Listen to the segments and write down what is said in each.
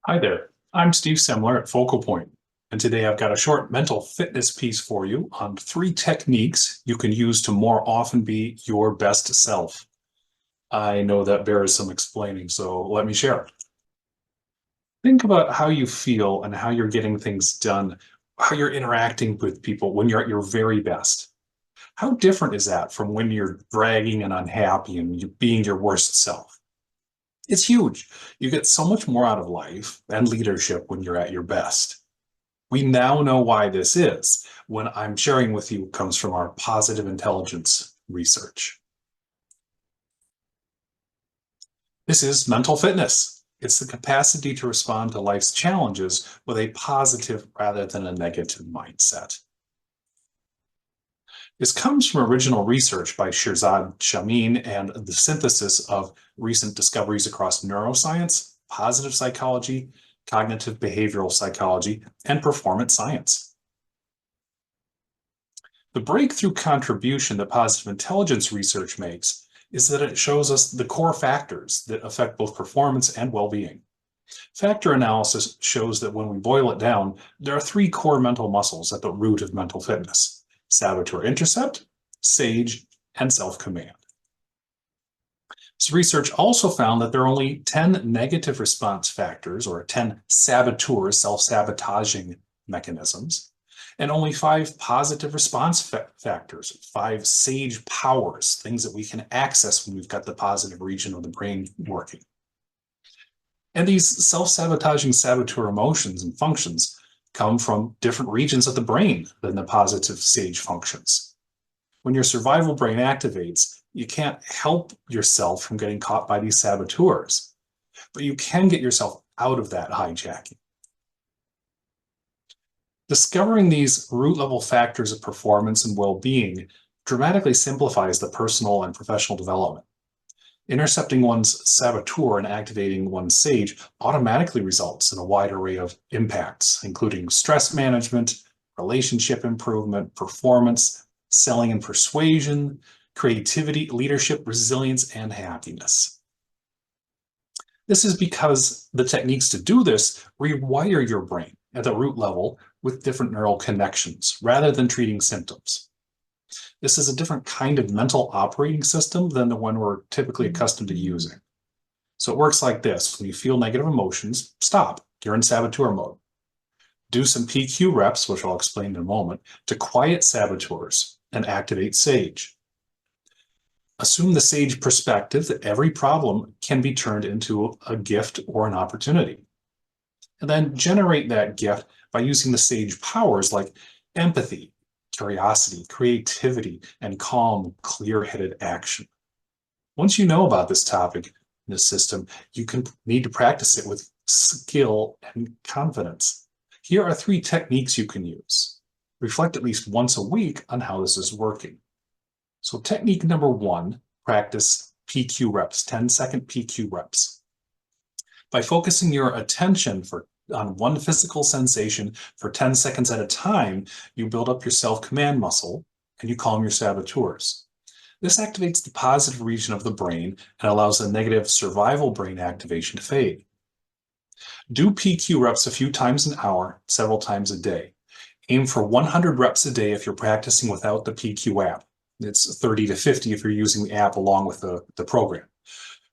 Hi there, I'm Steve Semler at FocalPoint, and today I've got a short mental fitness piece for you on 3 techniques you can use to more often be your best self. I know that bears some explaining, so let me share. Think about how you feel and how you're getting things done, how you're interacting with people when you're at your very best. How different is that from when you're dragging and unhappy and you being your worst self? It's huge. You get so much more out of life and leadership when you're at your best. We now know why this is. When I'm sharing with you comes from our positive intelligence research. This is mental fitness. It's the capacity to respond to life's challenges with a positive rather than a negative mindset. This comes from original research by Shirzad Chamine and the synthesis of recent discoveries across neuroscience, positive psychology, cognitive behavioral psychology, and performance science. The breakthrough contribution that positive intelligence research makes is that it shows us the core factors that affect both performance and well-being. Factor analysis shows that when we boil it down, there are 3 core mental muscles at the root of mental fitness: saboteur intercept, sage, and self-command. This research also found that there are only 10 negative response factors, or 10 saboteurs, self-sabotaging mechanisms, and only 5 positive response factors, 5 sage powers, things that we can access when we've got the positive region of the brain working. And these self-sabotaging saboteur emotions and functions come from different regions of the brain than the positive sage functions. When your survival brain activates, you can't help yourself from getting caught by these saboteurs, but you can get yourself out of that hijacking. Discovering these root-level factors of performance and well-being dramatically simplifies the personal and professional development. Intercepting one's saboteur and activating one's sage automatically results in a wide array of impacts, including stress management, relationship improvement, performance, selling and persuasion, creativity, leadership, resilience, and happiness. This is because the techniques to do this rewire your brain at the root level with different neural connections rather than treating symptoms. This is a different kind of mental operating system than the one we're typically accustomed to using. So it works like this. When you feel negative emotions, stop. You're in saboteur mode. Do some PQ reps, which I'll explain in a moment, to quiet saboteurs and activate sage. Assume the sage perspective that every problem can be turned into a gift or an opportunity. And then generate that gift by using the sage powers like empathy, curiosity, creativity, and calm, clear-headed action. Once you know about this topic, this system, you can need to practice it with skill and confidence. Here are 3 techniques you can use. Reflect at least once a week on how this is working. So technique number 1, practice PQ reps, 10-second PQ reps. By focusing your attention on one physical sensation for 10 seconds at a time, you build up your self-command muscle and you calm your saboteurs. This activates the positive region of the brain and allows the negative survival brain activation to fade. Do PQ reps a few times an hour, several times a day. Aim for 100 reps a day if you're practicing without the PQ app. It's 30 to 50 if you're using the app along with the program.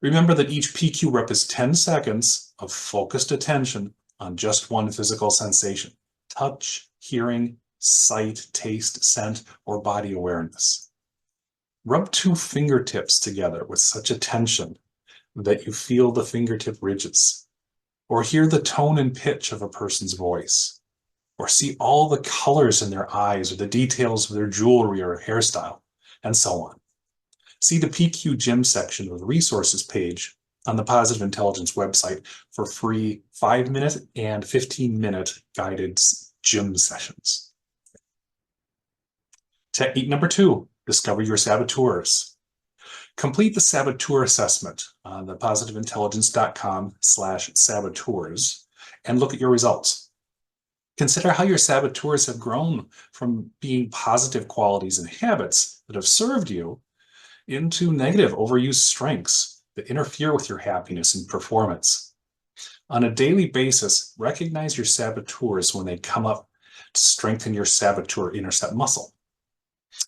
Remember that each PQ rep is 10 seconds of focused attention on just one physical sensation: touch, hearing, sight, taste, scent, or body awareness. Rub 2 fingertips together with such attention that you feel the fingertip ridges, or hear the tone and pitch of a person's voice, or see all the colors in their eyes or the details of their jewelry or hairstyle, and so on. See the PQ Gym section of the resources page on the Positive Intelligence website for free 5-minute and 15-minute guided gym sessions. Technique number 2, discover your saboteurs. Complete the saboteur assessment on the positiveintelligence.com/saboteurs and look at your results. Consider how your saboteurs have grown from being positive qualities and habits that have served you into negative overused strengths that interfere with your happiness and performance. On a daily basis, recognize your saboteurs when they come up to strengthen your saboteur intercept muscle.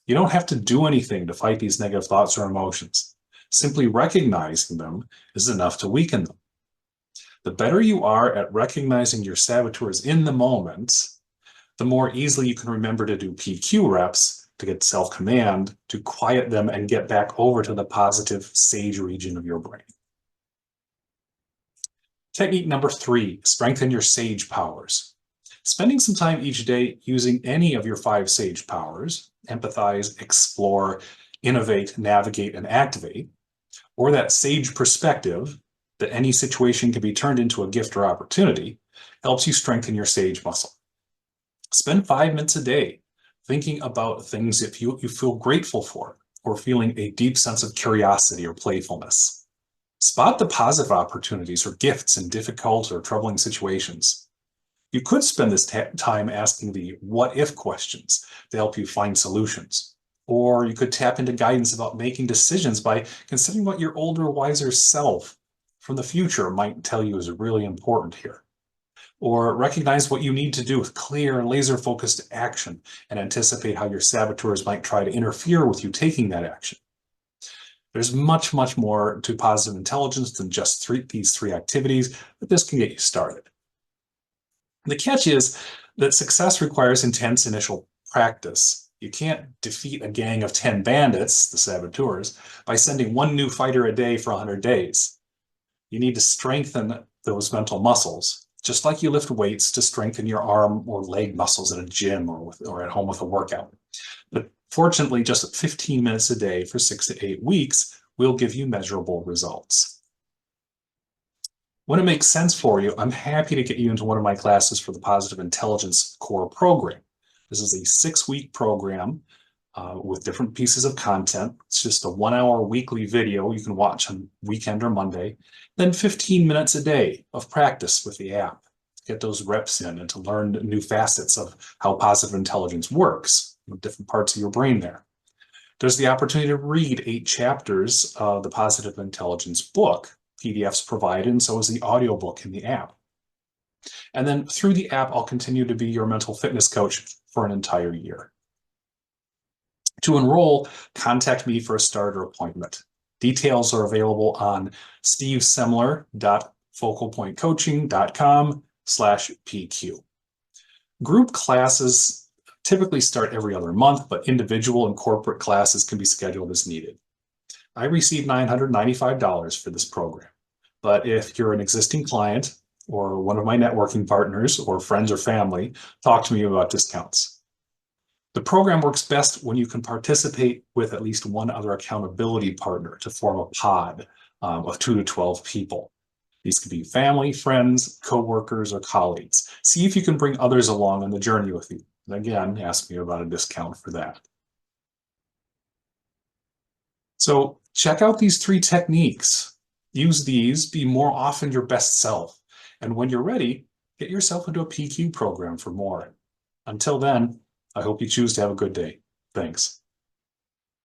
You don't have to do anything to fight these negative thoughts or emotions. Simply recognizing them is enough to weaken them. The better you are at recognizing your saboteurs in the moment, the more easily you can remember to do PQ reps to get self-command, to quiet them and get back over to the positive sage region of your brain. Technique number 3, strengthen your sage powers. Spending some time each day using any of your 5 sage powers, empathize, explore, innovate, navigate, and activate, or that sage perspective that any situation can be turned into a gift or opportunity, helps you strengthen your sage muscle. Spend 5 minutes a day thinking about things that you feel grateful for, or feeling a deep sense of curiosity or playfulness. Spot the positive opportunities or gifts in difficult or troubling situations. You could spend this time asking the what if questions to help you find solutions. Or you could tap into guidance about making decisions by considering what your older, wiser self from the future might tell you is really important here. Or recognize what you need to do with clear and laser-focused action and anticipate how your saboteurs might try to interfere with you taking that action. There's much, much more to positive intelligence than just these three activities, but this can get you started. The catch is that success requires intense initial practice. You can't defeat a gang of 10 bandits, the saboteurs, by sending one new fighter a day for 100 days. You need to strengthen those mental muscles, just like you lift weights to strengthen your arm or leg muscles at a gym or at home with a workout. But fortunately, just 15 minutes a day for 6 to 8 weeks will give you measurable results. When it makes sense for you, I'm happy to get you into one of my classes for the Positive Intelligence Core program. This is a 6-week program with different pieces of content. It's just a 1-hour weekly video you can watch on weekend or Monday, then 15 minutes a day of practice with the app to get those reps in and to learn new facets of how positive intelligence works, different parts of your brain there. There's the opportunity to read 8 chapters of the Positive Intelligence book. PDFs provided, and so is the audiobook in the app. And then through the app, I'll continue to be your mental fitness coach for an entire year. To enroll, contact me for a starter appointment. Details are available on stevesemler.focalpointcoaching.com/PQ. Group classes typically start every other month, but individual and corporate classes can be scheduled as needed. I received $995 for this program, but if you're an existing client or one of my networking partners or friends or family, talk to me about discounts. The program works best when you can participate with at least one other accountability partner to form a pod of 2 to 12 people. These could be family, friends, coworkers, or colleagues. See if you can bring others along on the journey with you. And again, ask me about a discount for that. So check out these 3 techniques. Use these, be more often your best self. And when you're ready, get yourself into a PQ program for more. Until then, I hope you choose to have a good day. Thanks.